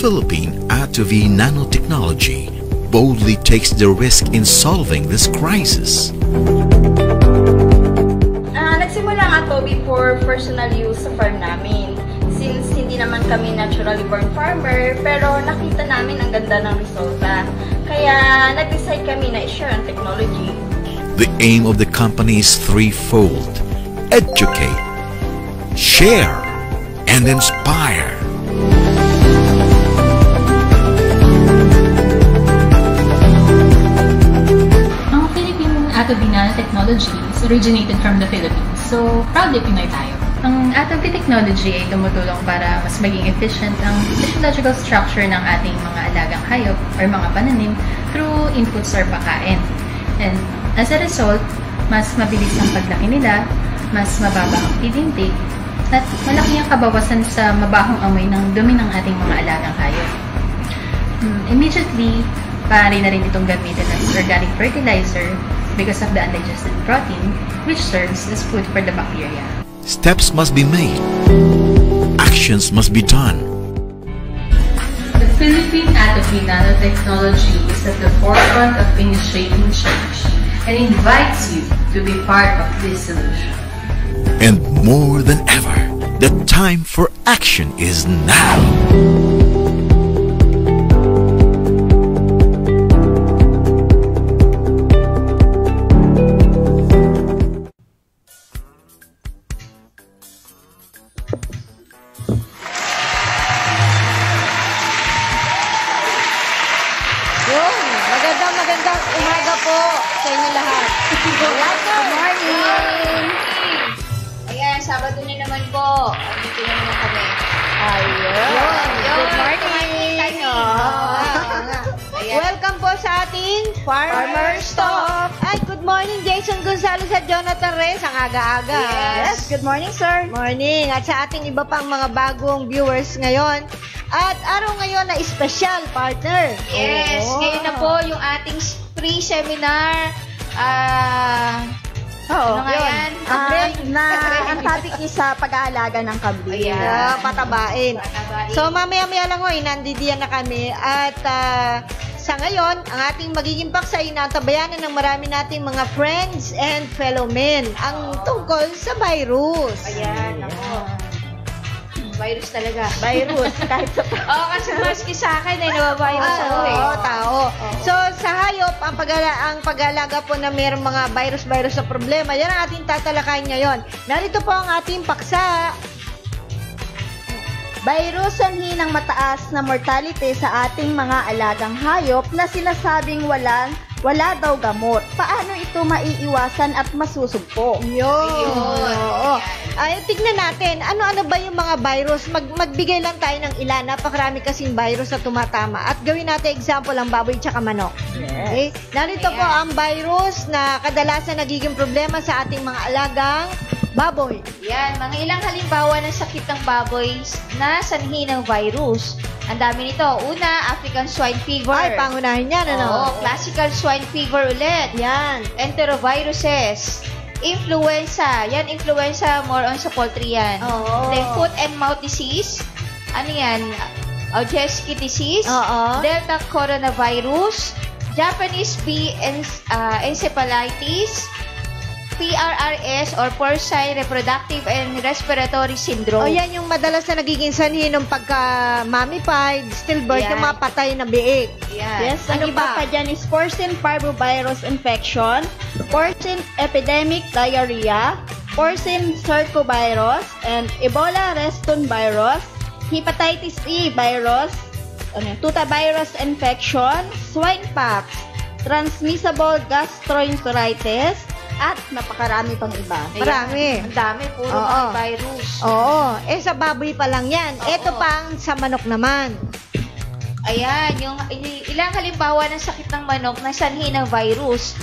Philippine Attovy Nanotechnology boldly takes the risk in solving this crisis. Nagsimula ang Attovy for personal use sa farm namin. Since hindi naman kami naturally born farmer, pero nakita namin ang ganda ng resulta. Kaya nag-decide kami na i-share ang technology. The aim of the company is threefold: educate, share, and inspire. Ang Philippine Attovy Nanotechnology is originated from the Philippines, so proudly Pinoy tayo. Ang Attovy technology ay tumutulong para mas maging efficient ang physiological structure ng ating mga alagang hayop or mga pananim through inputs or pagkain. And as a result, mas mabilis ang paglaki nila, mas mababa ang feed intake, at malaki ang kabawasan sa mabahong amoy ng dumi ng ating mga alagang hayop. Immediately, maaari na rin itong gamitin as organic fertilizer because of the undigested protein, which serves as food for the bacteria. Steps must be made. Actions must be done. The Philippine Attovy Nanotechnology is at the forefront of initiating change and invites you to be part of this solution. And more than ever, the time for action is now. Magandang umaga po sa inyo lahat. Good morning! Ayan, Sabado na naman po. Dito na naman kami. Ayun. Good morning! Welcome po sa ating Farmer's Talk. Ay, good morning Jason Gonzalez at Jonathan Reyes. Ang aga-aga. Yes, good morning, sir. Morning. At sa ating iba pang mga bagong viewers ngayon. At araw ngayon na special partner. Yes, ngayon na po yung ating free seminar. Ano nga yan? Ang topic is sa pag-aalaga ng kambing. Ayan. Patabain. So mamaya-maya lang nandidiyan na kami. At sa ngayon, ang ating magiging paksa ay natabayanan ng marami nating mga friends and fellow men ang tungkol sa virus. Ayan, ako. Virus talaga. Virus. Kahit sa kasi maski sa akin ay nabavirus ako eh. Oo, tao. So, sa hayop, ang pag-alaga po na mayroong mga virus-virus na problema, yan ang ating tatalakayin ngayon. Narito po ang ating paksa. Virus sanhi ng mataas na mortality sa ating mga alagang hayop na sinasabing wala daw gamot. Paano ito maiiwasan at masusugpo? Yun. Oo. Ay, tignan natin, ano-ano ba yung mga virus? Magbigay lang tayo ng ilan. Napakarami kasing virus na tumatama. At gawin natin example ang baboy tsaka manok. Okay? Narito po ang virus na kadalasan nagiging problema sa ating mga alagang baboy. Yan, mga ilang halimbawa ng sakit ng baboy na sanhi ng virus. Ang dami nito. Una, African swine fever. Ay, pangunahin yan, ano? Classical swine fever ulit. Yan. Enteroviruses. Influenza. Yan, influenza, more on sa poultry yan. Then, foot and mouth disease. Ano yan? Ojeski disease. Delta coronavirus. Japanese bee encephalitis. PRRS or Porcine Reproductive and Respiratory Syndrome. Yan yung madalas na nagiging sanhi ng pagka-mummified, stillbirth, yung mapatay na biik. Yes, ang iba pa dyan is porcine parvovirus infection, porcine epidemic diarrhea, porcine circovirus, and Ebola restun virus, hepatitis E virus, tutavirus infection, swine-pox, transmissible gastroenteritis, at napakarami pang iba. Marami. Ang dami, puro mga virus. Sa baboy pa lang yan. Ito pang sa manok naman. Ayan, yung ilang halimbawa ng sakit ng manok na sanhi ng virus.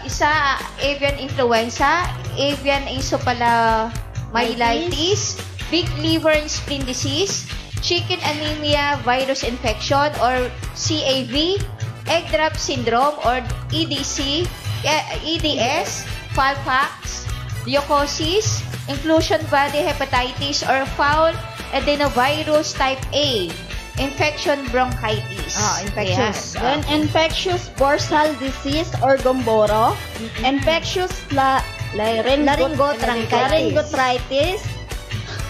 Isa, avian influenza, avian encephalomyelitis, big liver and spleen disease, chicken anemia virus infection or CAV, egg drop syndrome or EDS, Fowlpox, Leukosis, inclusion body hepatitis or fowl adenovirus type A, infection bronchitis. Infectious. Then, infectious bursal disease or Gumboro. Infectious laryngotracheitis.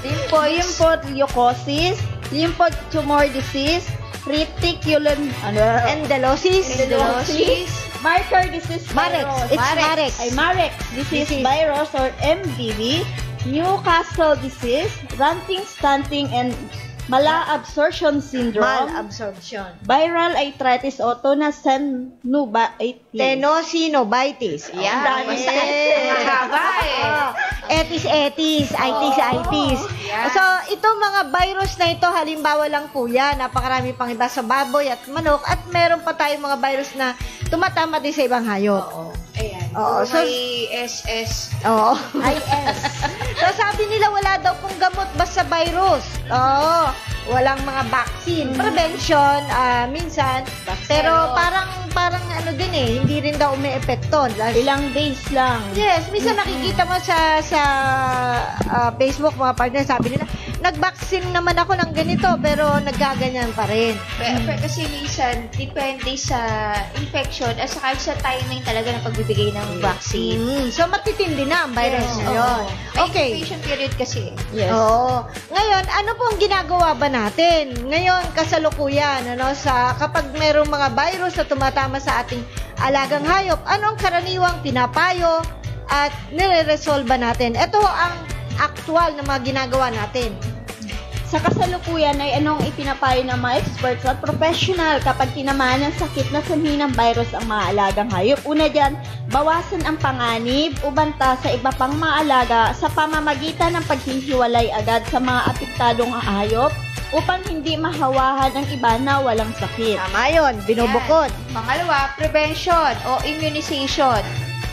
Lympholeucosis. Lymphotumor disease. Reticulum endolysis. Marker disease virus. Marex disease virus or MDV. Newcastle disease. Ranting, stunting, and malabsorption syndrome. Viral arthritis o Tenosinovitis. Yan. Mahaba Itis. So, itong mga virus na ito, halimbawa lang po yan, napakarami pang iba sa baboy at manok, at meron pa tayong mga virus na tumatama din sa ibang hayop. Ayan. So, may SS. IS. So, sabi nila wala daw pong gamot basta virus. Walang mga vaccine. Prevention, minsan. Pero parang ano din hindi rin daw umi-epekto. Ilang days lang. Yes, minsan nakikita mo sa Facebook, mga partner, sabi nila, nag-vaccine naman ako ng ganito, pero naggaganyan pa rin. Pero kasi minsan, depende sa infection at saka sa timing talaga ng pagbibigay ng vaccine. So, matitindi na ang virus na yun. Okay. Incubation period kasi. Yes. Ngayon, ano pong ginagawa ba natin? Ngayon, kasalukuyan, kapag merong mga virus na tumatama sa ating alagang hayop, ano ang karaniwang pinapayo at nire-resolve natin? Ito ang actual na mga ginagawa natin. Sa kasalukuyan ay anong ipinapayo ng mga experts at professional kapag tinamaan ng sakit na sanhi ng virus ang mga alagang hayop? Una dyan, bawasan ang panganib o banta sa iba pang mga alaga sa pamamagitan ng paghihiwalay agad sa mga apektadong hayop upang hindi mahawahan ang iba na walang sakit. Tama yun, binubukod. Pangalawa, prevention o immunization.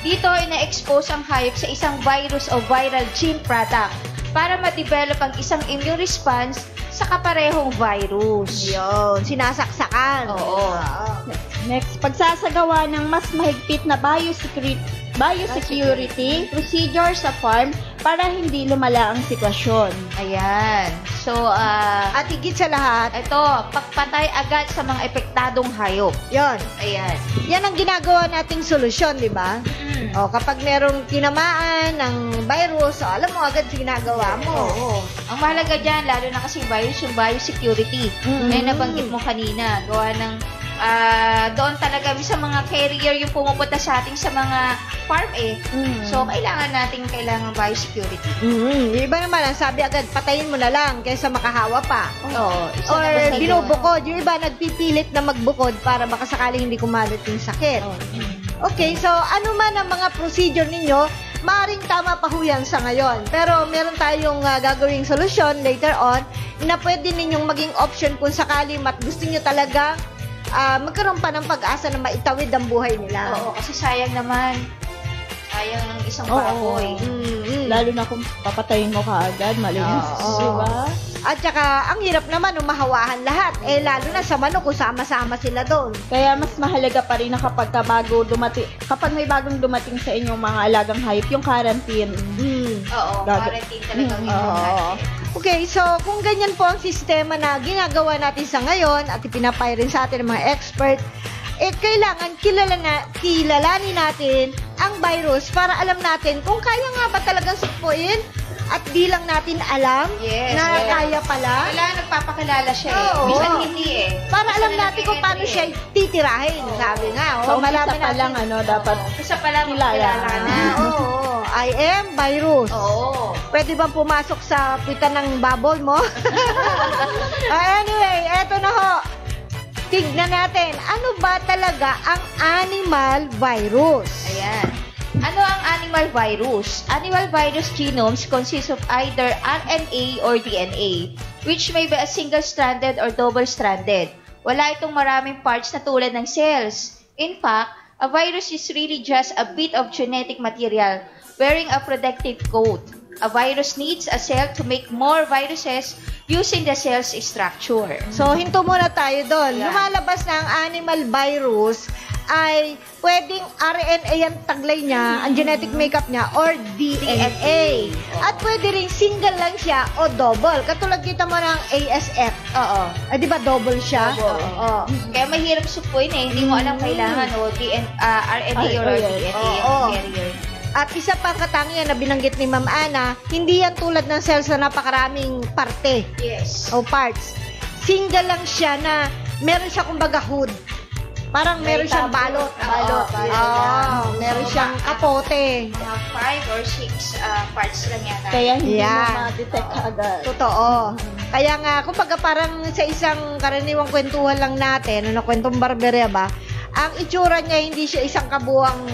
Dito, ina-expose ang hayop sa isang virus o viral gene product para ma-develop ang isang immune response sa kaparehong virus. Yun, sinasaksakan. Oo. Next, pagsasagawa ng mas mahigpit na biosecurity procedure sa farm para hindi lumala ang sitwasyon. Ayan. So, At higit sa lahat, ito, pagpatay agad sa mga epektadong hayop. yun. Ayan. Yan ang ginagawa nating solusyon, di ba? Kapag merong tinamaan ng virus, alam mo agad ginagawa mo. Oo. Ang mahalaga dyan, lalo na kasi virus, yung biosecurity. Ngayon nabanggit mo kanina, gawa ng doon talaga sa mga carrier yung pumupunta sa ating sa mga farm So, kailangan biosecurity. Yung iba naman, ang sabi agad, patayin mo na lang kaysa makahawa pa. Oo. Or binubukod. Yung iba, nagpipilit na magbukod para baka sakaling hindi kumalat yung sakit. Okay, so ano man ang mga procedure ninyo, maaaring tama pa ho yan sa ngayon. Pero meron tayong gagawing solusyon later on na pwede ninyong maging option kung sakali gusto nyo talaga magkaroon pa ng pag-asa na maitawid ang buhay nila. Oo, kasi sayang naman. Sayang ang isang baboy. Lalo na kung papatayin mo kaagad, malinis. Diba? At saka, ang hirap naman umahawahan lahat. Lalo na sa manok, kung sama-sama sila doon. Kaya mas mahalaga pa rin na kapag may bagong dumating sa inyong mga alagang hayop, yung quarantine. Oo, quarantine talagang natin. Okay, so kung ganyan po ang sistema na ginagawa natin sa ngayon at ipinapay rin sa atin ng mga expert, kailangan kilalanin natin ang virus para alam natin kung kaya nga ba talagang sukpuin at di lang natin alam na kaya pala. Wala, nagpapakilala siya Minsan hindi Para alam natin kung paano siya titirahin. Sabi nga. So, malaman pa lang, dapat isa pa lang kilala na. I am virus. Oo. Pwede bang pumasok sa pitan ng baboy mo? Anyway, eto na ho. Tignan natin, ano ba talaga ang animal virus? Ayan. Ano ang animal virus? Animal virus genomes consist of either RNA or DNA, which may be a single-stranded or double-stranded. Wala itong maraming parts na tulad ng cells. In fact, a virus is really just a bit of genetic material wearing a protective coat. A virus needs a cell to make more viruses using the cell's structure. So, hinto muna tayo doon. Lumalabas na ang animal virus ay pwedeng RNA ang taglay niya, ang genetic makeup niya, or DNA. At pwede rin single lang siya o double. Katulad kita mo ng ASF. Oo. Di ba double siya? Oo. Kaya mahirap supuin hindi mo alam kailangan RNA or DNA ang carrier. At isa pang katangian na binanggit ni Ma'am Ana, hindi yan tulad ng cells na napakaraming parte o parts. Single lang siya na meron siya kumbaga hood. Parang meron siyang balot. Meron siyang kapote. 5 or 6 parts lang yata. Kaya hindi mo ma-detect agad. Totoo. Kaya nga, kumbaga parang sa isang karaniwang kwentuhan lang natin, kwentong barberya ba, ang itsura niya hindi siya isang kabuang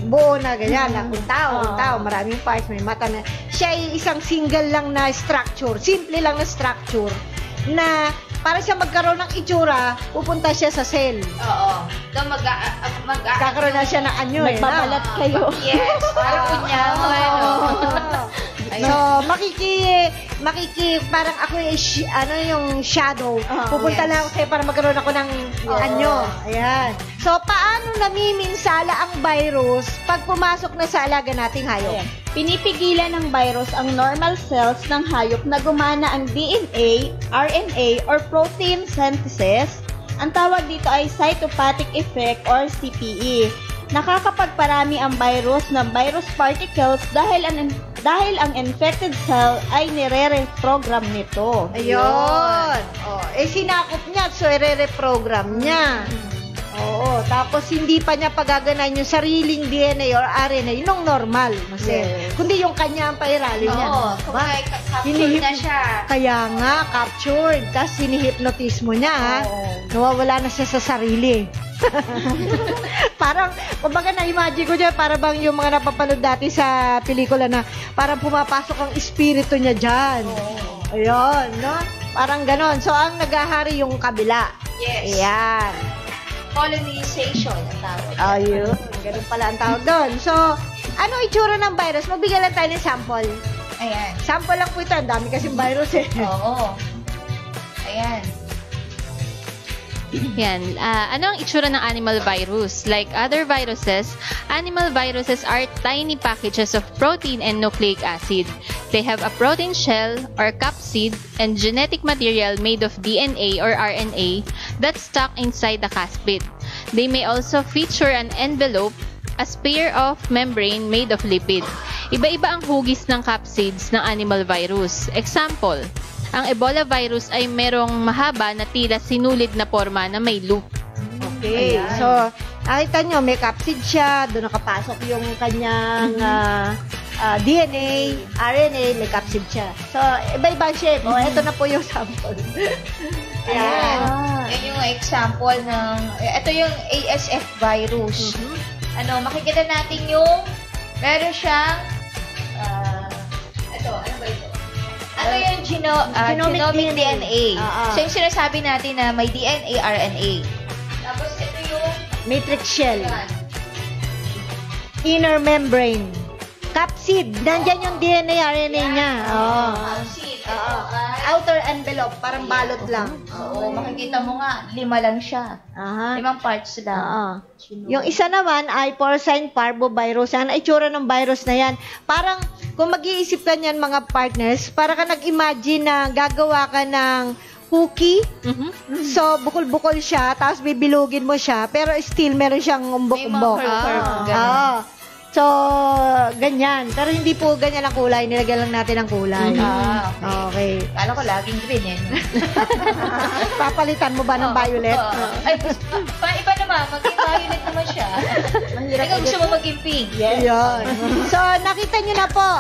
buo na ganyan, kung tao, maraming parts, may mata na. Siya ay isang single lang na structure, simple lang na structure, na para siya magkaroon ng itsura, pupunta siya sa cell. Oo. Doon kakaroon na siya ng anyo. Magbabalat kayo. Yes. Parang kunyaman. So, parang ako yung shadow. Pupunta lang ako sa'yo para magkaroon ako ng anyo. Ayan. So, paano namiminsala ang virus pag pumasok na sa alaga nating hayop? Pinipigilan ng virus ang normal cells ng hayop na gumana ang DNA, RNA, or protein synthesis. Ang tawag dito ay cytopathic effect or CPE. Nakakapagparami ang virus ng virus particles dahil ang infected cell ay nire-reprogram nito. Ayun. Sinakop niya, so i-reprogram niya. Oo, tapos hindi pa niya pagaganan yung sariling DNA or RNA, yung normal. Kundi yung kanya ang pairalim niya. Oo, captured na siya. Kaya nga, captured. Tapos sinihipnotis mo niya, nawawala na siya sa sarili. Parang, kumbaga na-imagine ko dyan, para bang yung mga napapanood dati sa pelikula na parang pumapasok ang espiritu niya dyan. Ayun, no? Parang ganon. So, ang naghahari yung kabila. Yes. Ayan. Colonization ang tawag. Ayun. Ganun pala ang tawag doon. So, ano itsura ng virus? Magbigay lang tayo ng sample. Ayan. Sample lang po ito. Ang dami kasing virus eh. Oo. Ayan. Yan. Ano ang itsura ng animal virus? Like other viruses, animal viruses are tiny packages of protein and nucleic acid. They have a protein shell or capsid and genetic material made of DNA or RNA that's stuck inside the capsid. They may also feature an envelope, a sphere of membrane made of lipid. Iba-iba ang hugis ng capsids ng animal virus. Example, ang Ebola virus ay merong mahaba na tila sinulid na forma na may loop. Okay. Ayan. So, nakita nyo, may capsid siya, doon nakapasok yung kanyang DNA, RNA, may capsid siya. So, iba-iba shape. Ito na po yung sample. Ayan. Yan yung example ng, ito yung ASF virus. Makikita natin yung, meron siyang, ano ba ito? Ano yung genomic DNA? So, yung sinasabi natin na may DNA, RNA. Tapos, ito yung matrix shell. Inner membrane. Capsid. Nandyan yung DNA, RNA niya. Capsid. Outer envelope. Parang balot lang. Oo, makikita mo nga, 5 lang siya. 5 parts lang. Yung isa naman ay porcine parvovirus. Ang itsura ng virus na yan. Parang, kung mag-iisip ka niyan mga partners, para ka nag-imagine na gagawa ka ng cookie. So, bukol-bukol siya, tapos bibilugin mo siya, pero still meron siyang umbok-umbok. So, ganyan. Pero hindi po ganyan ang kulay. Nilagyan lang natin ang kulay. Okay. Kala ko laging green eh. Papalitan mo ba ng violet? Ay, iba naman. Maging violet naman siya. Ikaw gusto mo maging pink. Yes. So, nakita nyo na po.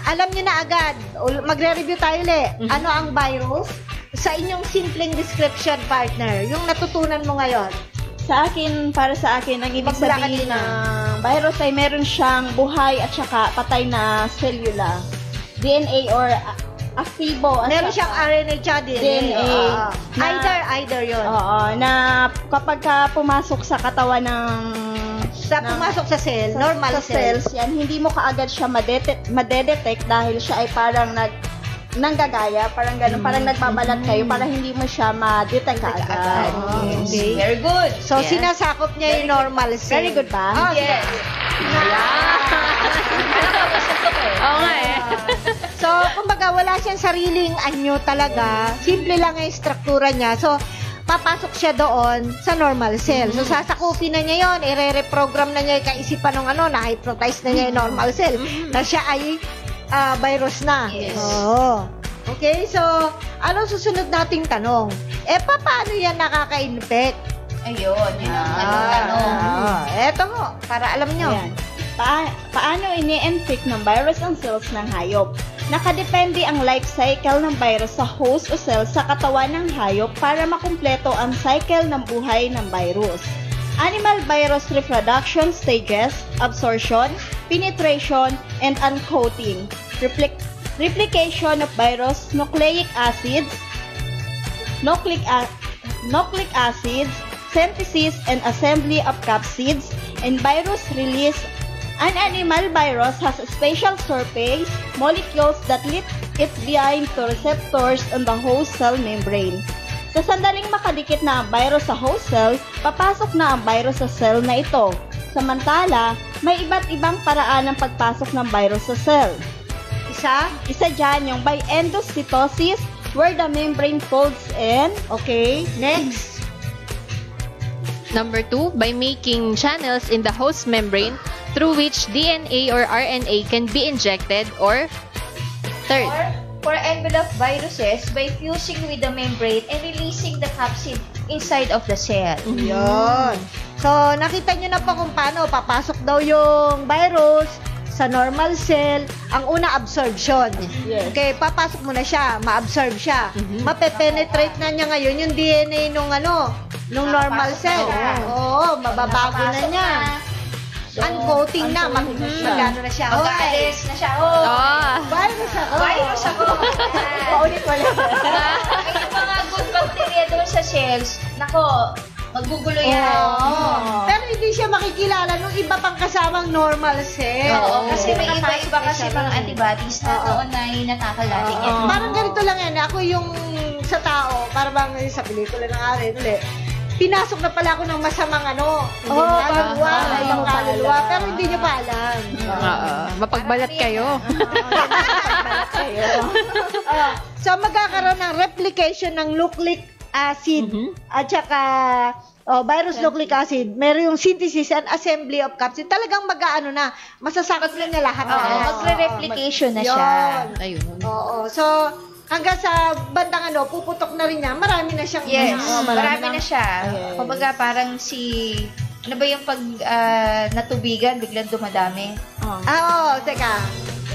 Alam nyo na agad. Magre-review tayo ulit. Ano ang virus? Sa inyong simpleng description, partner. Yung natutunan mo ngayon. Para sa akin, ang ibig sabihin ng virus ay meron siyang buhay at saka patay na selula. DNA or activo. Meron siyang RNA tsaka DNA. Either yun. Na kapag pumasok sa katawan pumasok sa cell, normal cells yan, hindi mo kaagad siya madedetect dahil siya ay parang nanggagaya, parang ganun, parang nagbabalat kayo para hindi mo siya ma-detect agad. Okay. Very good. So, sinasakop niya yung normal cell. Very good ba? Yes. Oo nga eh. So, kumbaga, wala siyang sariling anyo talaga. Simple lang yung struktura niya. So, papasok siya doon sa normal cell. So, sasakupin na niya yon, i-reprogram na niya yung kaisipan ng na-hypnotize na niya yung normal cell. Na siya ay virus na. Yes. Oo. Okay, so, ano susunod nating tanong? Paano yan nakaka-infect? Ayun, yun ang tanong. Eto mo, para alam nyo. Ayan. Paano ini-infect ng virus ang cells ng hayop? Nakadepende ang life cycle ng virus sa host o cell sa katawan ng hayop para makumpleto ang cycle ng buhay ng virus. Animal virus reproduction stages, absorption, penetration, and uncoating. Replication of virus, nucleic acids, synthesis and assembly of capsids, and virus release. An animal virus has a special surface molecules that let it bind to receptors on the host cell membrane. Sa sandaling makadikit na ang virus sa host cell, papasok na ang virus sa cell na ito. Samantala, may iba't ibang paraan ng pagpasok ng virus sa cell. Isa dyan yung by endocytosis, where the membrane folds in. Okay, next. Number 2, by making channels in the host membrane through which DNA or RNA can be injected, or third, for enveloped viruses by fusing with the membrane and releasing the capsid inside of the cell. Yun. So, nakita nyo na po kung paano papasok daw yung virus sa normal cell. Ang una, absorption. Yes. Okay, papasok mo na siya, ma-absorb siya. Mape-penetrate na niya ngayon yung DNA nung normal cell. Oo, mababago na niya. Uncoating na, magano na siya. Mag-aalis na siya. Virus ako. Virus ako. Paulit ko lang. Ay, yung mga good bacteria doon sa cells, nako, maggugulo yan. Pero hindi siya makikilala nung iba pang kasamang normal cell. Oo, kasi may iba-iba kasi mga antibodies na doon na nakakalari yan. Parang ganito lang yan. Ako yung sa tao, para bang sa pelikula ng Arin ulit, pinasok na pala ako ng masamang kaluluwa, pero hindi nyo pa alam. mapagbalat kayo. So, magkakaroon ng replication ng nucleic acid at saka virus nucleic acid. Meron yung synthesis and assembly of capsid. Talagang masasakot na niya lahat. Magre-replication na siya. Ayun. Oo. So, hanggang sa bandang puputok na rin niya, marami na siyang Marami na siya. Kumbaga parang ano ba yung pag natubigan, biglang dumadami? Teka.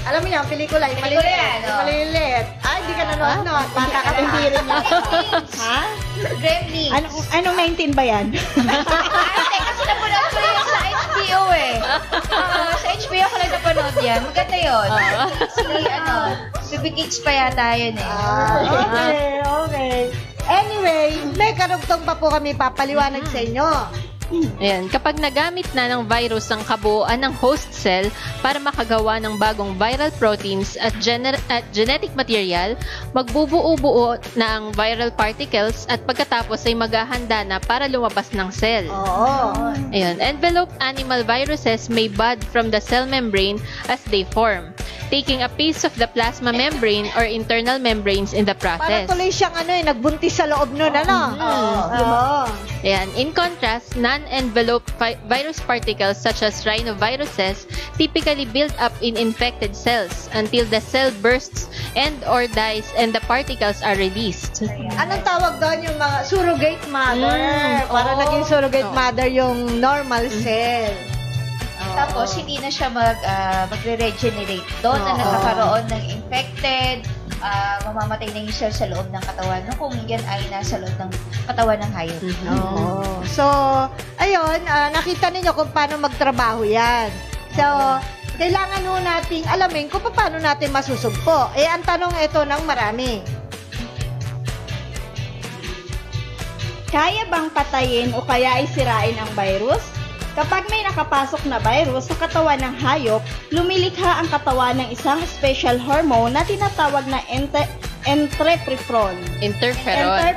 Alam mo yan, pelikula, yung maliliit. Ay, hindi ka nanonood. Bata ka hindi rin yan. Ha? Gremlins. Anong 19 ba yan? Kasi napanood ko yun sa HBO sa HBO ko lang napanood yan. Maganda yun. Bibigits pa yata yun Okay. Anyway, may karugtong pa po kami papaliwanag sa inyo. Ayan, kapag nagamit na ng virus ang kabuuan ng host cell para makagawa ng bagong viral proteins at genetic material, magbubuo-buo na ang viral particles at pagkatapos ay maghahanda na para lumabas ng cell. Ayan, enveloped animal viruses may bud from the cell membrane as they form, taking a piece of the plasma membrane or internal membranes in the process. Parang tuloy siyang nagbuntis sa loob nun, Ayan. In contrast, non-enveloped virus particles such as rhinoviruses typically build up in infected cells until the cell bursts and or dies and the particles are released. Anong tawag doon yung mga surrogate mother? Para naging surrogate mother yung normal cell. Tapos, hindi na siya magre-regenerate. Doon na nagkakaroon ng infected, mamamatay na yung cell sa loob ng katawan kung yan ay nasa loob ng katawan ng hayop. So, ayun, nakita ninyo kung paano magtrabaho yan. So, kailangan nating alamin kung paano natin masusugpo. Ang tanong ito ng marami. Kaya bang patayin o kaya ay sirain ang virus? Kapag may nakapasok na virus sa katawan ng hayop, lumilikha ang katawan ng isang special hormone na tinatawag na interferon. Interferon.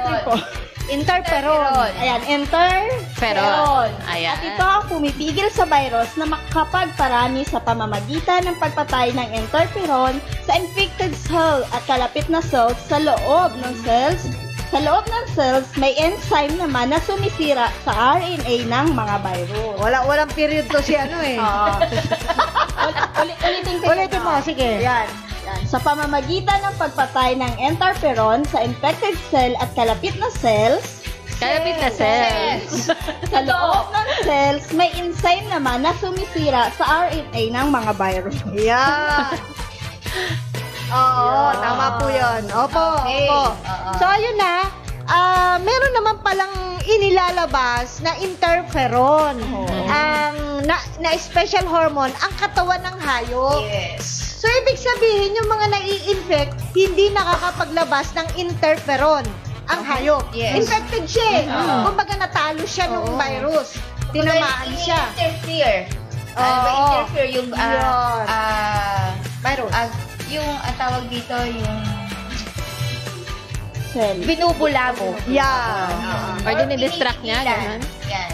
Ayan, interferon. Ayan. At ito ang pumipigil sa virus na makapagparami sa pamamagitan ng pagpatay ng interferon sa infected cell at kalapit na cells sa loob ng cells. Sa loob ng cells, may enzyme naman na sumisira sa RNA ng mga virus. Walang period to si ano eh. Ulitin mo, sige. Yan. Sa pamamagitan ng pagpatay ng interferon sa infected cell at kalapit na cells, sa loob ng cells, may enzyme naman na sumisira sa RNA ng mga virus. Yan. Oo, tama po yun. Opo. So, ayun na. Meron naman palang inilalabas na interferon. Na special hormone ang katawan ng hayop. Yes. So, ibig sabihin, yung mga nai-infect, hindi nakakapaglabas ng interferon ang hayop. Yes. Infected siya. Kumbaga natalo siya ng virus. Tinamaan siya. Interfere. Interfere yung virus. Yung tawag dito, yung Cell. binubulabo. Yeah. Or dinidistract niya, ganun. Yan.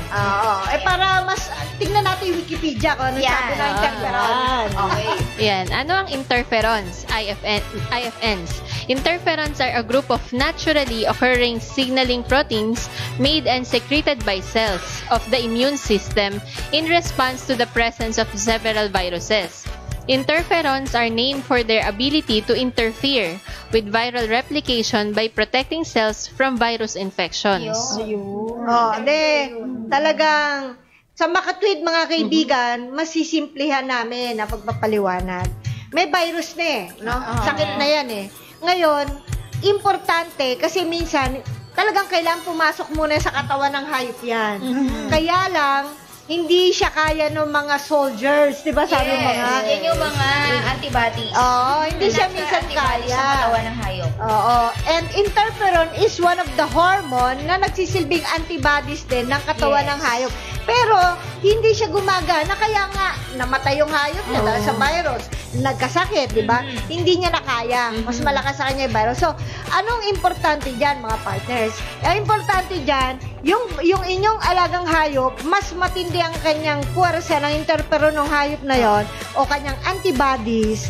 Para mas tingnan natin yung Wikipedia kung ano sabi ng interferon. Okay. Yan. Ano ang interferons? IFNs. Interferons are a group of naturally occurring signaling proteins made and secreted by cells of the immune system in response to the presence of several viruses. Interferons are named for their ability to interfere with viral replication by protecting cells from virus infections. Talagang sa makatwid mga kaibigan, masisimplihan namin ang pagpapaliwanag. May virus na no? Sakit na yan Ngayon, importante kasi minsan talagang kailangan pumasok muna sa katawan ng hayop yan. Kaya lang, hindi siya kaya ng mga soldiers, di ba sabi mga? Yan yung mga antibodies. Hindi siya minsan kaya. Sa katawan ng hayop. And interferon is one of the hormone na nagsisilbing antibodies din ng katawan ng hayop. Pero, hindi siya gumagana, kaya nga, namatay yung hayop niya dahil sa virus. Nagkasakit, di ba? Hindi niya na kaya. Mas malakas sa kanya yung virus. So, anong importante dyan, mga partners? Ang importante dyan, yung inyong alagang hayop, mas matindi ang kanyang puwersa ng interferon ng hayop na yon o kanyang antibodies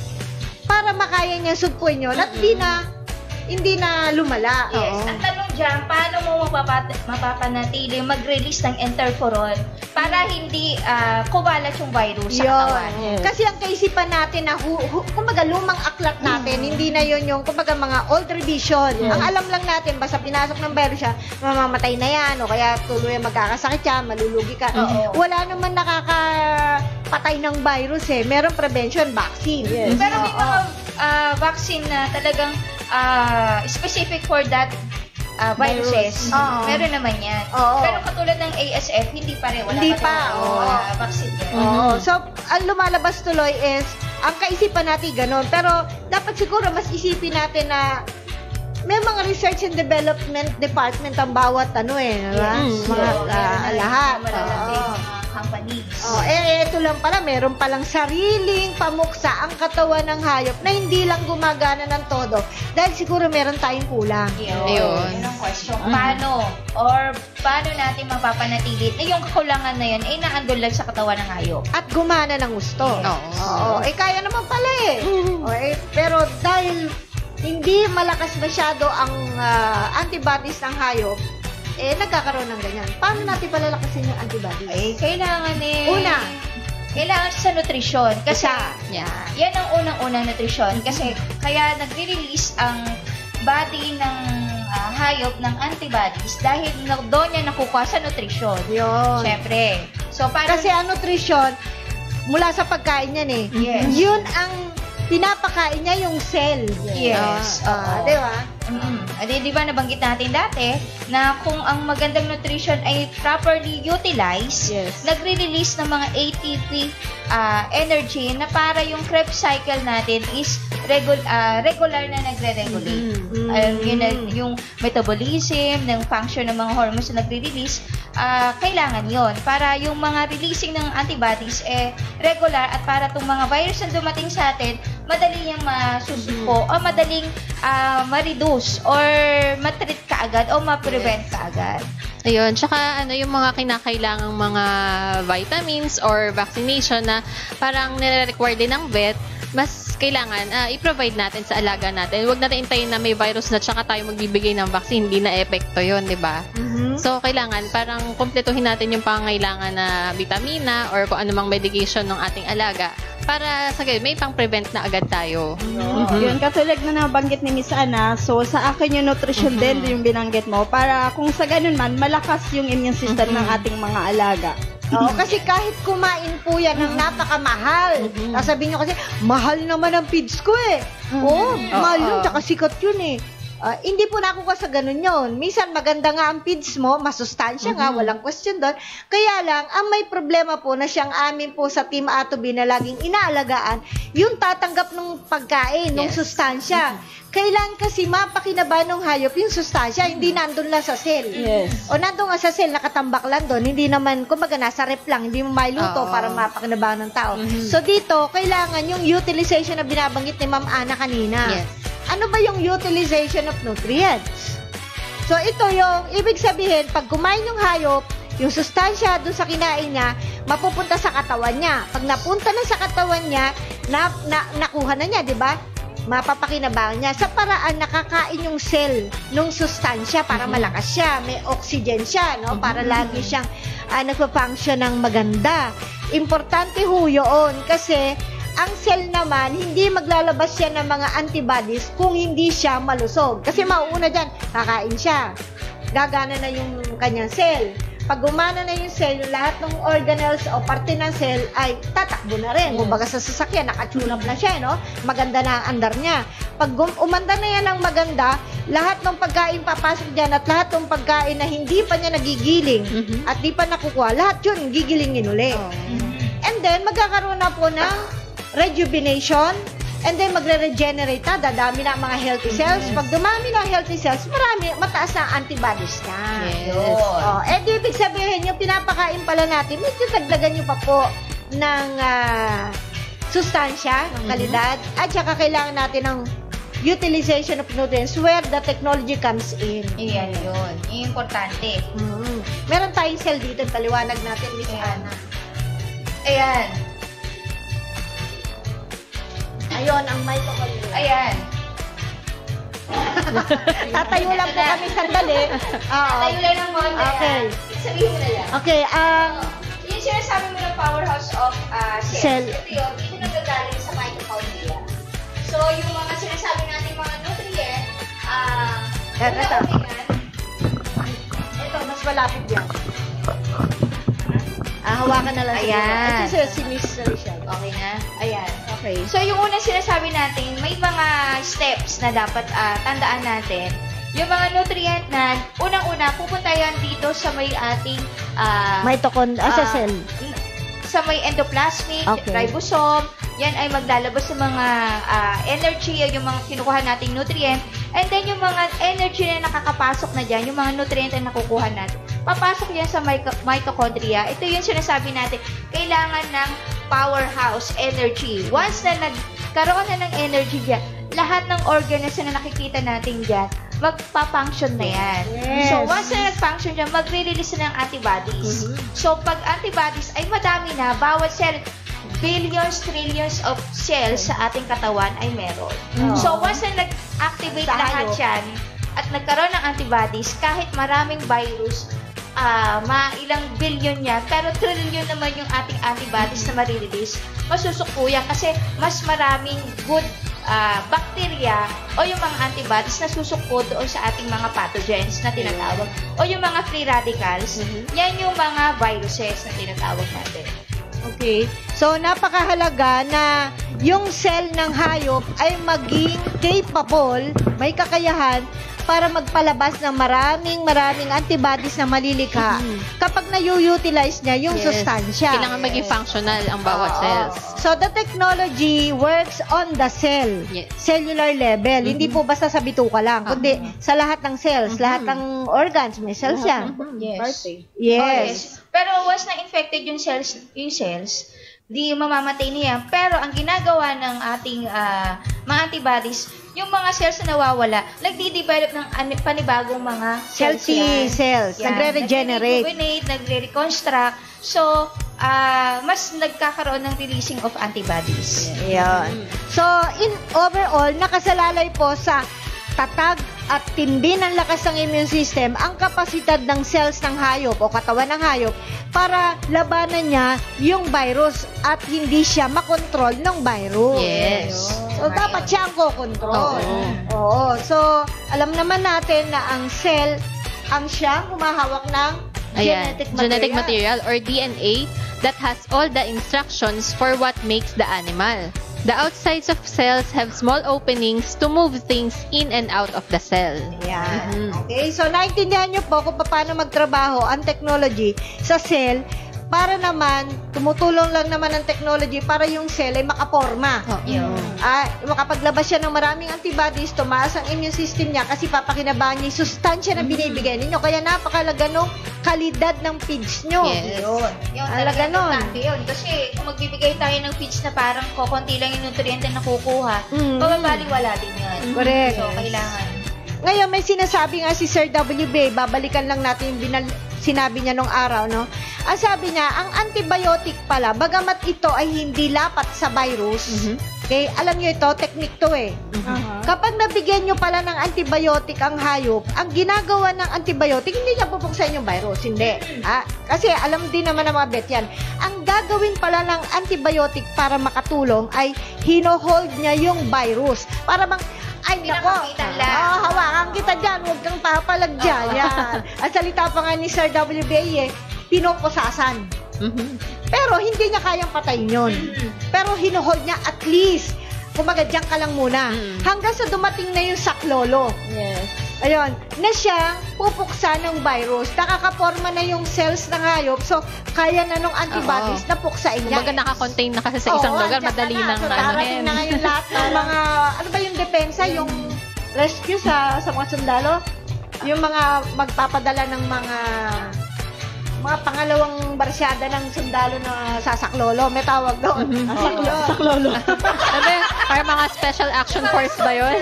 para makaya niya sugpuin yun at hindi na lumala. Yes. Ang tanong dyan, paano mo mapapanatili mag-release ng interferon para hindi kumalat yung virus sa katawan? Kasi ang kaisipan natin na kumbaga lumang aklat natin, hindi na yun yung kumbaga mga old revision. Ang alam lang natin, basta pinasok ng virus siya, mamamatay na yan, o kaya tuloy magkakasakit siya, malulugi ka. Wala naman nakakapatay ng virus Meron prevention, vaccine. Pero may mga vaccine na talagang specific for that viruses. Meron naman yan. Pero katulad ng ASF, hindi pa rin. Wala vaccine yan. So, ang lumalabas tuloy is, ang kaisipan natin ganun. Pero, dapat siguro mas isipin natin na may mga research and development department ang bawat lahat. Companies. Ito lang pala, meron palang sariling pamuksa ang katawan ng hayop na hindi lang gumagana ng todo dahil siguro meron tayong kulang. Yun ang question. Paano natin mapapanatili na yung kakulangan na yun ay naandun lang sa katawan ng hayop? At gumana ng gusto. Kaya naman pala pero dahil hindi malakas masyado ang antibodies ng hayop, nagkakaroon ng ganyan. Paano natin palalakasin yung antibodies? Kailangan Una, kailangan sa nutrisyon. Kasi, yan ang unang-unang nutrisyon. Kasi, kaya nagre-release ang body ng hayop ng antibodies dahil doon niya nakukuha sa nutrisyon. Yun. Siyempre. So, kasi ang nutrisyon, mula sa pagkain yan Yes. Yun ang pinapakain niya yung cell. Yes. Di ba? Di ba nabanggit natin dati na kung ang magandang nutrition ay properly utilized, nagre-release ng mga ATP energy na para yung Krebs cycle natin is regular na nagre-regulate. Yung metabolism, ng function ng mga hormones na nagre-release, kailangan yon para yung mga releasing ng antibodies regular at para itong mga virus na dumating sa atin, madali niyang masusuko o madaling ma-reduce or ma-treat kaagad o ma-prevent kaagad. Ayun, tsaka yung mga kinakailangang mga vitamins or vaccination na parang nire-require din ng vet, mas kailangan i-provide natin sa alaga natin. Huwag natin intayin na may virus na tsaka tayo magbibigay ng vaccine, hindi na epekto yun, di ba? So, kailangan parang kumpletuhin natin yung pangangailangan na vitamina or kung anumang medication ng ating alaga para sa may pang-prevent na agad tayo. Yun, katulad na nabanggit ni Miss Ana, so sa akin yung nutrition din yung binanggit mo para kung sa ganun man, malakas yung immune system ng ating mga alaga. Oo, kasi kahit kumain po yan ng napakamahal. Sasabihin nyo kasi, mahal naman ang feeds ko mahal yun, tsaka sikat yun hindi po nakuha sa ganun yun. Minsan maganda nga ang feeds mo, masustansya nga, walang question doon. Kaya lang, ang may problema po na siyang amin po sa Team Atobi na laging inaalagaan, yung tatanggap ng pagkain, ng sustansya. Kailan kasi mapakinabangan ng hayop yung sustansya, hindi nandun lang sa cell. O nandun nga sa cell, nakatambak lang doon, hindi naman, kumbaga nasa rep lang, hindi mo mailuto para mapakinabangan ng tao. So dito, kailangan yung utilization na binabanggit ni Ma'am Ana kanina. Ano ba yung utilization of nutrients? So ito yung, ibig sabihin, pag kumain yung hayop, yung sustansya doon sa kinain niya, mapupunta sa katawan niya. Pag napunta na sa katawan niya, nakuha na niya, di ba? Mapapakinabangan niya sa paraan nakakain yung cell nung sustansya para malakas siya, may oxygen siya, no? Para lagi siyang nagpa-function ng maganda. Importante ho yun kasi ang cell naman, hindi maglalabas siya ng mga antibodies kung hindi siya malusog. Kasi mauuna dyan, kakain siya. Gagana na yung kanyang cell. Pag gumana na yung cell, yung lahat ng organelles o parte ng cell ay tatakbo na rin. Kumbaga sa sasakyan, nakatune up na siya, no? Maganda na ang andar niya. Pag umanda na yan ng maganda, lahat ng pagkain papasok dyan at lahat ng pagkain na hindi pa niya nagigiling at di pa nakukuha, lahat yun gigilingin uli. And then, magkakaroon na po ng rejuvenation, and then magre-regenerate na, dadami na ang mga healthy cells. Pag dumami na healthy cells, mataas na antibodies na. Ibig sabihin, yung pinapakain pala natin, medyo dagdagan nyo pa po ng sustansya, ng kalidad, at saka kailangan natin ng utilization of nutrients where the technology comes in. Iyan yun. Importante. Meron tayong cell dito, paliwanag natin, Miss Ana. Ayan. Ayun, ang mitochondria. Ayan. Tatayo lang po kami sandali. Tatayo lang ng konti. Okay. Sabihin mo na lang. Okay, yung sinasabi mo ng powerhouse of cell. Ito yun, ito nagagaling sa mitochondria. So, yung mga sinasabi natin mga nutrient, ito, mas malapit yan. Hawakan na lang. Ayan. Ito si Miss Rachel. Okay na? Ayan. Okay. So, yung unang sinasabi natin, may mga steps na dapat tandaan natin. Yung mga nutrient na, unang-una, pupunta yan dito sa may ating mitochondria, sa cell. Sa may endoplasmic, ribosome, yan ay maglalabas ng mga energy, yung mga kinukuha nating nutrient. And then, yung mga energy na nakakapasok na dyan, yung mga nutrient na nakukuha natin, papasok yan sa mitochondria. Ito yung sinasabi natin, kailangan ng powerhouse energy. Once na nagkaroon na ng energy dyan, lahat ng organs na nakikita natin dyan, magpa-function na yan. So, once na nag-function dyan, magre-release na ng antibodies. So, pag antibodies ay madami na, bawat cell, billions, trillions of cells sa ating katawan ay meron. So, once na nag-activate lahat yan, at nagkaroon ng antibodies, kahit maraming virus, ilang billion yan, pero trillion naman yung ating antibodies na marirelease, masusuko yan kasi mas maraming good bacteria o yung mga antibodies na susuko doon sa ating mga pathogens na tinatawag o yung mga free radicals, yan yung mga viruses na tinatawag natin. Okay? So, napakahalaga na yung cell ng hayop ay maging capable, may kakayahan para magpalabas ng maraming antibodies na malilikha kapag na-utilize niya yung sustansya. Kailangan maging functional ang bawat cells. So, the technology works on the cell. Cellular level. Hindi po basta sa bituka lang, kundi sa lahat ng cells, lahat ng organs, may cells yan. Yes. Pero once na infected yung cells, di mamamatay niya. Pero ang ginagawa ng ating mga antibodies, yung mga cells na nawawala, nagdi-develop ng panibagong mga healthy cells. Nagre-regenerate. Nagre-reconstruct. So, mas nagkakaroon ng releasing of antibodies. Yan. So, in overall, nakasalalay po sa tatag at tindi ng lakas ng immune system ang kapasidad ng cells ng hayop o katawan ng hayop para labanan niya yung virus at hindi siya makontrol ng virus. Yes. So, dapat siya ang kokontrol. Oo. So, alam naman natin na ang cell ang siyang humahawak ng genetic material or DNA that has all the instructions for what makes the animal. The outsides of cells have small openings to move things in and out of the cell. Yan. Okay, so naintindihan niyo po kung paano magtrabaho ang technology sa cell para naman, tumutulong lang naman ang technology para yung cell ay makaporma. Makapaglabas siya ng maraming antibodies, tumaas ang immune system niya kasi papakinabangan niya yung sustansya na binibigay ninyo. Kaya napakalaga nung kalidad ng feeds nyo. Yes. Yung talaga importante yun. Kasi kung magbibigay tayo ng feeds na parang kokonti lang yung nutriente na kukuha, pababaliwala din yun. Correct. So, kailangan. Ngayon, may sinasabi nga si Sir WB, babalikan lang natin yung sinabi niya nung araw, no? Ang sabi niya, ang antibiotic pala, bagamat ito ay hindi lapat sa virus, okay, alam niyo ito, technique to eh. Kapag nabigyan niyo pala ng antibiotic ang hayop, ang ginagawa ng antibiotic, hindi niya pupuksain yung virus, hindi. Kasi alam din naman ng mga bet yan. Ang gagawin pala ng antibiotic para makatulong ay hino-hold niya yung virus. Para bang, ay nako, hawakan kita dyan, huwag kang papalag dyan. Yan. Ang salita pa nga ni Sir WBA, pinoposasan. Pero hindi niya kayang patayin yun. Pero hinuhold niya at least, kumaga dyan ka lang muna. Hanggang sa dumating na yung saklolo. Yes. Ayun, na siyang pupuksa ng virus. Nakakaporma na yung cells ng hayop. So, kaya na nung antibodies na puksain niya. Kumbaga nakakontain na kasi sa isang lugar, madali nang so, darating na ngayon lahat ng mga, ano ba yung depensa, yung rescue sa mga sundalo? Yung mga magpapadala ng mga pangalawang barsyada ng sundalo na sasaklolo. May tawag doon. Saklolo. Para mga special action force ba yun?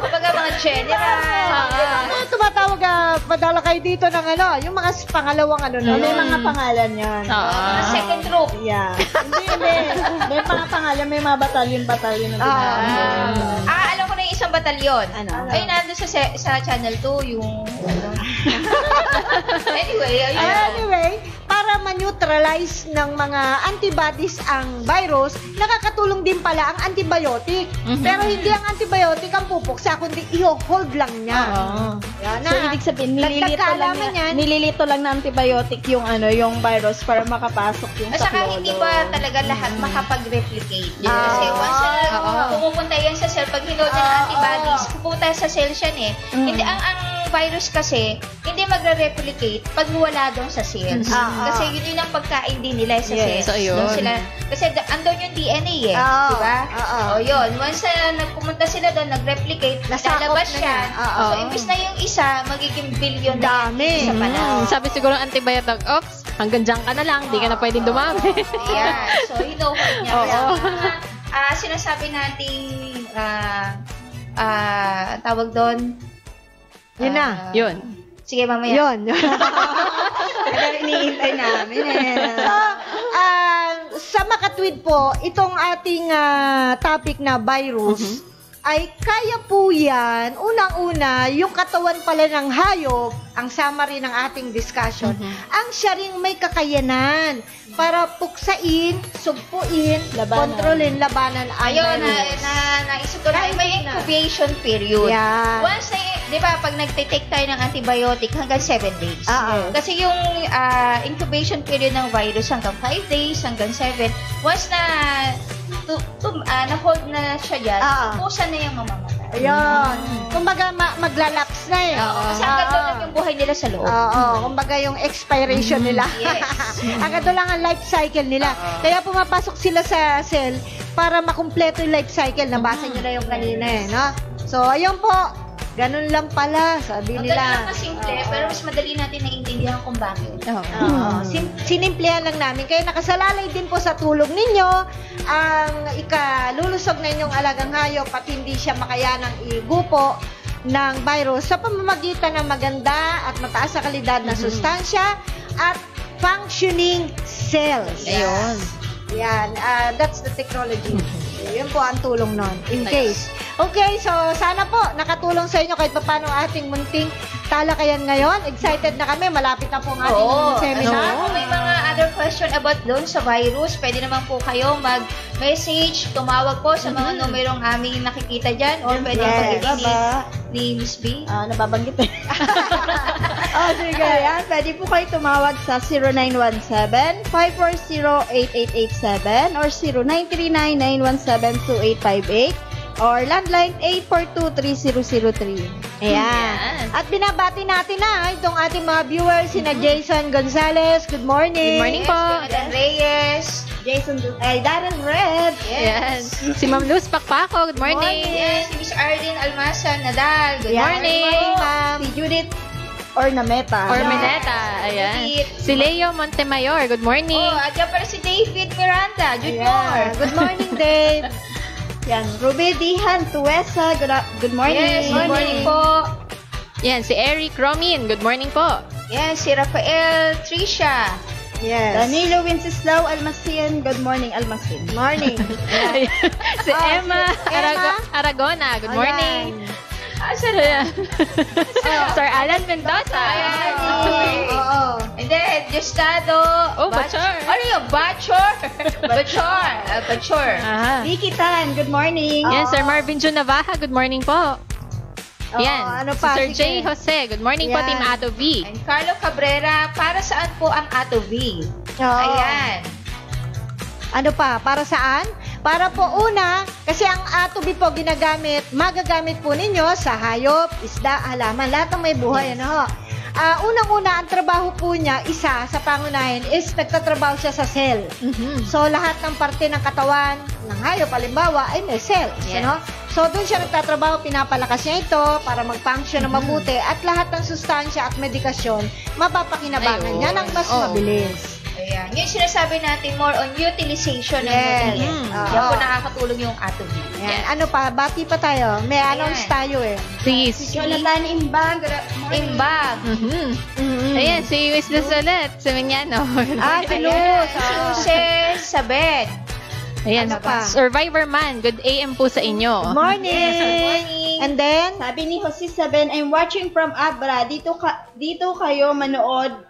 Kumbaga mga general. Tumatawag padala kayo dito ng yung mga pangalawang May mga pangalan yan. Mga second group. Yeah. Hindi. May mga pangalan, may mga batalyon na ginagawa. Alam ko na yung isang batalyon. Ano? Ay, nandun sa Channel 2, yung Anyway, para ma-neutralize ng mga antibodies ang virus, nakakatulong din pala ang antibiotic. Pero hindi ang antibiotic ang pupuksa, kundi i-hold lang niya. Yan So, ibig sabihin, nililito lang na antibiotic yung virus para makapasok yung At saka hindi ba talaga lahat makapag-replicate? Kasi once pumupunta yan sa cell, pag hinold ng antibodies, pupunta sa cell siya Hindi, ang virus kasi, hindi magre-replicate pag wala doon sa cells. Kasi yun ang pagkain din nila sa cells. So, yun. Kasi andun yung DNA diba? Yun. Once na nagpumunta sila doon, nag-replicate, lalabas siya. So, imbis na yung isa, magiging billion dami. Isa pala. Sabi siguro ng antibiotic, oops, hanggang dyan ka na lang, di ka na pwedeng dumami. So, hino-hold niya. Sinasabi natin, tawag doon, yun na. Yun. Sige, mamaya. Yun. Iniintay namin sa makatwid po, itong ating topic na virus, ay kaya po yan, unang-una, yung katawan pala ng hayop, ang summary ng ating discussion, ang siya ring may kakayanan para puksain, sugpuin, kontrolin, labanan. Ayun, naisip ko na, may incubation period. Yeah. Once di ba, pag nagtitake tayo ng antibiotic hanggang 7 days. Kasi yung incubation period ng virus hanggang 5 days, hanggang 7. Once na na-hold na siya dyan, pusa na yung mamamatay. Ayun. Kumbaga, maglalaps na eh. Kasi hanggang doon lang yung buhay nila sa loob. Kumbaga yung expiration nila. Yes. Hanggang doon lang ang life cycle nila. Kaya pumapasok sila sa cell para makumpleto yung life cycle. Nabasa nyo na yung kanina eh, no? So, ayun po. Ganun lang pala, sabi Ang nila. ganun lang kasimple, pero mas madali natin naiintindihan kung bakit. Sinimplihan lang namin. Kaya nakasalalay din po sa tulong ninyo ang ikalulusog na inyong alagang hayop at hindi siya makayanang igupo ng virus sa pamamagitan ng maganda at mataas sa kalidad na sustansya at functioning cells. Ayun. Yan, that's the technology. Yun po ang tulong nun, in case. Okay, so sana po nakatulong sa inyo kahit paano ating munting talakayan ngayon. Excited na kami, malapit na po ang ating seminar. Kung may mga other question about doon sa virus, pwede naman po kayo mag-message, tumawag po sa mga numerong aming nakikita dyan, or pwede pag-ibaba ni Miss B. Nababanggit eh. Sige. Ayan, pwede po kayo tumawag sa 0917-540-8887 or 0939-917-2858 or landline 842-3003. Ayan. At binabati natin na itong ating mga viewers, sina Jason Gonzalez. Good morning. Good morning po. Jonathan Reyes. Darren Red. Yes. Si Ma'am Luz Pakpako, good morning. Yes, si Miss Arlene Almasa Nadal. Good morning. ma'am. Si Judith Ornameta. Ayan. Si Leo Montemayor, good morning. At yan pala si David Miranda Jr. Good morning, Dave. Yan, Ruby Dihan Tuesa, good morning. Yes, good morning po. Yan, si Eric Romin, good morning po. Yes, si Rafael Tricia. Yes. Danilo Wenceslao Almacin, good morning Almacin. Morning. Si Emma Aragona, good morning. Saan na yan? Sir Alan Mendoza. And then, Justado. Bachor. Ano yung Bachor? Bachor. Vicky Tan, good morning. Yan, Sir Marvin Jun Navaja, good morning po. Yan, ano pa? si Sir J. Jose, good morning po, Yan. Team Ato V. And Carlo Cabrera, para saan po ang Ato V? Ayan. Ano pa? Para saan? Para po una, kasi ang atobi po magagamit po ninyo sa hayop, isda, halaman, lahat ng may buhay. Ano ho? Unang-una, ang trabaho po niya, isa sa pangunahin, is nagtatrabaho siya sa cell. So, lahat ng parte ng katawan ng hayop, halimbawa, ay may cells. Yes. Ano? So, doon siya nagtatrabaho, pinapalakas niya ito para mag-function na mabuti at lahat ng sustansya at medikasyon, mapapakinabangan niya ng mas mabilis. Ayan. Yung sinasabi natin, more on utilization ng Yes. nutrients. Yan po nakakatulong yung Ato V. Yan. Ano pa? Bati pa tayo. May announce tayo eh. Si Jonathan Imbang, good morning. Imbag. Ayan, si Luis Lusolet, si Minyano. Si Luz. Suses Sabed. Ayan, Ano pa? Survivor Man, good AM po sa inyo. Morning. Yes, good morning. And then, Sabi ni Jose Saben, I'm watching from Abra. Dito kayo manood.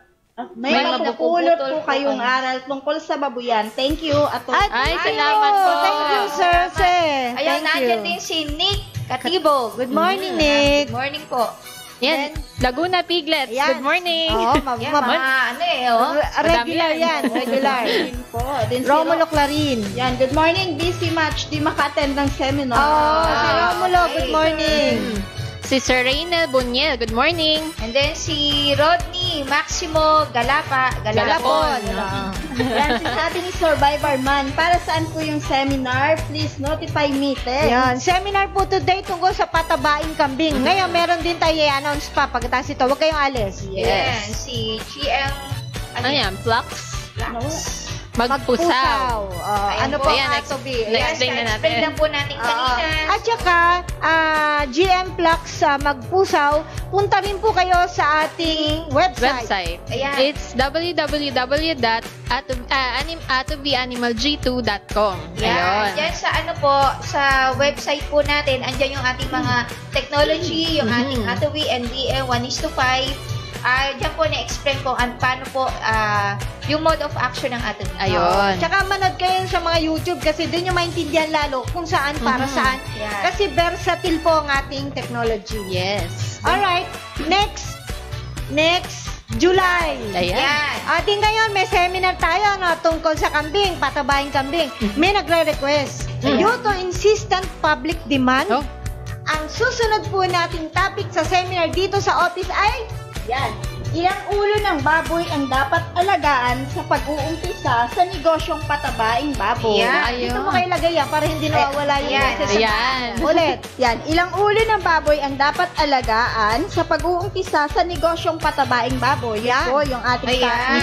May mapupulot po kayong aral tungkol sa babuyan. Thank you. Ay, salamat po. Thank you, Sir. Ayun, Thank nandiyan you. din si Nick Katibo. Good morning, Nick. Good morning po. Yan, Laguna Piglets, Yan. good morning. Oo, Yan, mga regular yan. Regular. po. Din si Romulo Clarin. Yan, good morning. Busy match. Di maka-attend ng seminar. Si Romulo, good morning. Si Sir Reynel Bunyel, good morning. And then si Rodney Maximo Galapon. Yan, sabi ni Survivor Man, para saan po yung seminar? Please notify me, te. Yan. Seminar po today tungkol sa patabaing kambing. Ngayon, meron din tayo i-announce pa pagkatapos ito. Huwag kayong alis. Yes. Si GM Ano yan, Flux? Magpusaw. Ano po ang Ato B? Na-explain na natin. Explain lang po natin kanina. At saka, GM Flux Magpusaw, punta rin po kayo sa ating website. Ayan. It's www.atobianimalg2.com. Yan. Yan sa sa website po natin, andyan yung ating mga technology, yung ating Atobi NDM 1:5. Diyan po na-explain ko paano po yung mode of action ng Atomy. Ayun. Tsaka manood kayo sa mga YouTube kasi doon yung maintindihan lalo kung saan, para saan. Yeah. Kasi versatile po ang ating technology. Yes. Alright, next, July. Ayan. Ating ngayon, may seminar tayo tungkol sa kambing, patabaing kambing. May nagre-request. Due to insistent public demand, ang susunod po nating topic sa seminar dito sa office ay Yan. Ilang ulo ng baboy ang dapat alagaan sa pag-uumpisa sa negosyong patabaing baboy? Yeah. dito mo kayo lagay yan para hindi nawawala yung boses. Ayan. Ulit. Yan. Ilang ulo ng baboy ang dapat alagaan sa pag-uumpisa sa negosyong patabaing baboy? Yan po yung ating topic.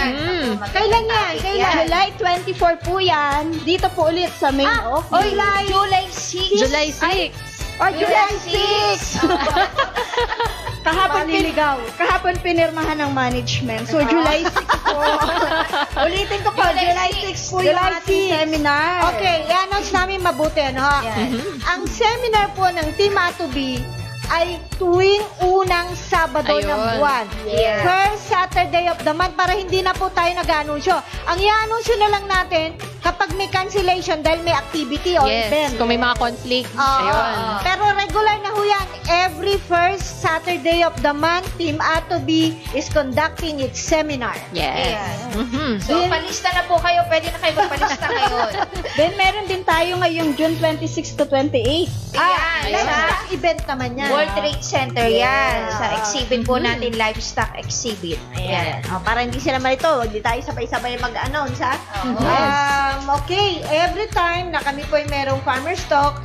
Kailan yan? Kailan? July 24 po yan. Dito po ulit sa main office. July 6. July 6. July 6! Kahapon pinirmahan ng management. So, July 6 po. Ulitin ko po, July 6 po yung ating seminar. Okay, i-announce namin mabuti, Ang seminar po ng Team Atoby ay tuwing unang Sabado ng buwan. Yeah. First Saturday of the month para hindi na po tayo nag-anunsyo. Ang i-anunsyo na lang natin kapag may cancellation dahil may activity or event. Kung may mga conflict. Ayun. Pero regular na ho yan. Every first Saturday of the month, Team Atoby is conducting its seminar. Yes. So, palista na po kayo. Pwede na kayo magpalista ngayon. Then, meron din tayo ngayong June 26 to 28. Livestock event naman yan. World Trade Center yan. Sa exhibit po natin, livestock exhibit. Ayan. Para hindi sila malito, hindi tayo sabay-sabay mag-announce, ha? Okay, every time na kami po ay merong farmer's talk,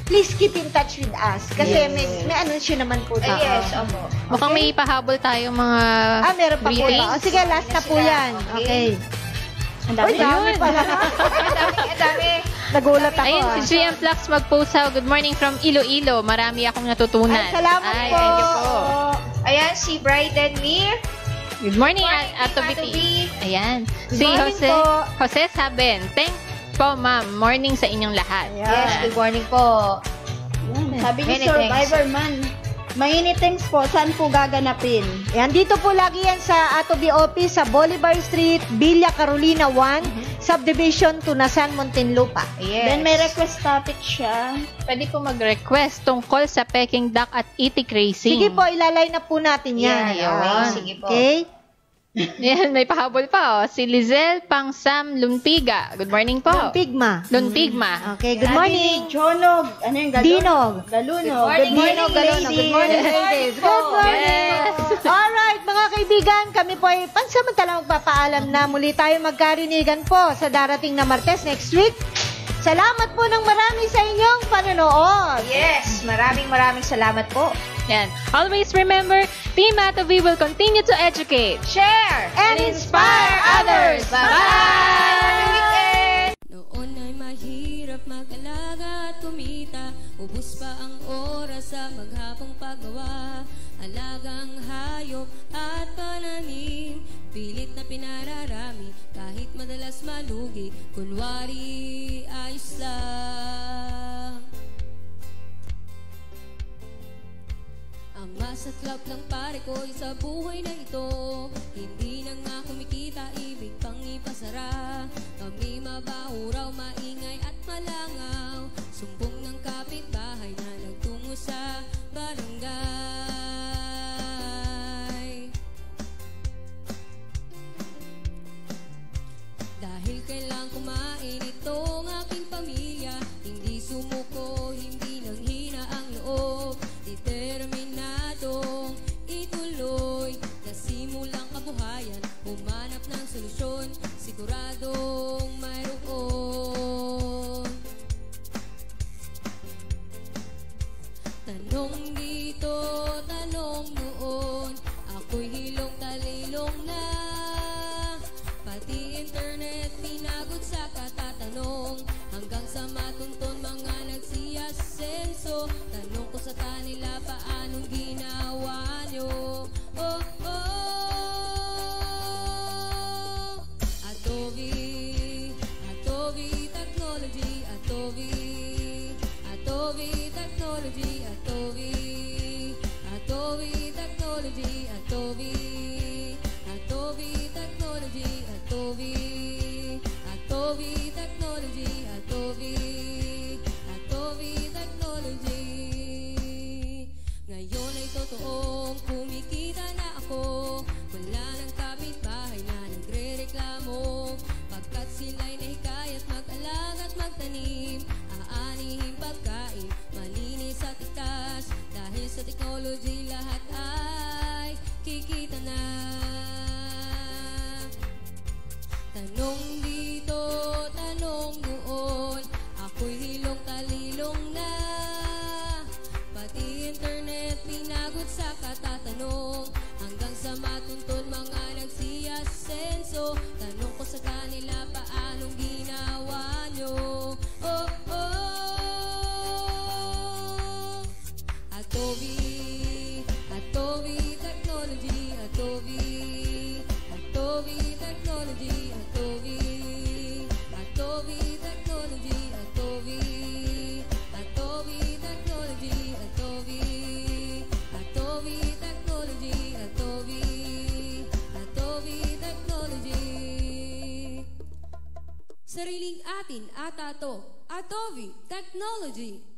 please keep in touch with us. Kasi may anunsyo naman po tayo. Yes, opo. Mukhang may pahabol tayong mga meron pa po ba? greetings. Sige, last na po yan. Okay. Ang dami pala. Ang dami. Nagulat ako. Ayun, si GM Flux mag-post sa Good morning from Iloilo. Marami akong natutunan. Ay, salamat po. Thank you po. Ayan, si Bryden Mir. Good morning, Morning, Atobiti. Ayan. Good Si morning Jose, po. Jose Saben. Thanks po, ma'am. Morning sa inyong lahat. Yes, good morning po. Sabi ni Many Survivor Man, mainit things po, saan po gaganapin? Yan, dito po lagi yan sa Atoby Office sa Bolivar Street, Villa Carolina 1, Subdivision, Tunasan, Muntinlupa. Yes. Then may request topic siya. Pwede po mag-request tungkol sa Peking duck at itik racing. Sige po, ilalay na po natin yan. Yeah, sige po. Okay? Yan, may pahabol pa. Si Lizelle Pangsam Lunpiga. Good morning po. Pigma. Lunpigma. Okay, good morning. Jonog. Ano yung Dinog. Galunog. Good morning, ladies. Good morning, ladies. Good morning. Yes. Alright, mga kaibigan, kami po ay pansamantala magpapaalam na muli tayo magkarinigan po sa darating na Martes next week. Salamat po ng marami sa inyong panonood. Yes, maraming salamat po. Yan. Always remember, Team Atoby will continue to educate, Share And inspire others. Bye-bye! Happy weekend! Noon ay mahirap mag-alaga at kumita, ubos pa ang oras sa maghapong paggawa. Alagang hayop at pananim, pilit na pinararami, kahit madalas malugi, kunwari ayos lang. Ang masaklap ng pare ko'y sa buhay na ito, hindi na nga kumikita, ibig pang ipasara. Kami mabaho raw, maingay at malangaw, sumbong ng kapitbahay na nagtungo sa barangay. Dahil kailang kumain itong aking pamilya, hindi sumuko, hindi nanghina ang loob, determinadong ituloy, nasimulang kabuhayan, humanap ng solusyon, siguradong mayroon. Tanong dito, tanong noon, ako'y hilong talilong na, pati internet pinagot sa katatanong, hanggang sa matuntun mga nagsiyasenso. Tanong ko sa kanila, paanong ginawa nyo? Oh, oh. Atoby, Atoby Technology, Atoby, Atoby Technology, Atoby, Atoby Technology, Atoby. Tanong dito, tanong doon, ako'y hilong talilong na. Pati internet pinagot sa katatanong, hanggang sa matuntun mga nagsiyasenso. Tanong ko sa kanila, paanong ginawa nyo? Oh, oh. Atobi, Atobi Technology, Atobi, Atobi Technology, Atobi, Atobi Technology, Atobi, Atobi Technology, Atobi, Atobi Technology, Atobi, Atobi Technology. Sariling atin ata to, Atobi Technology.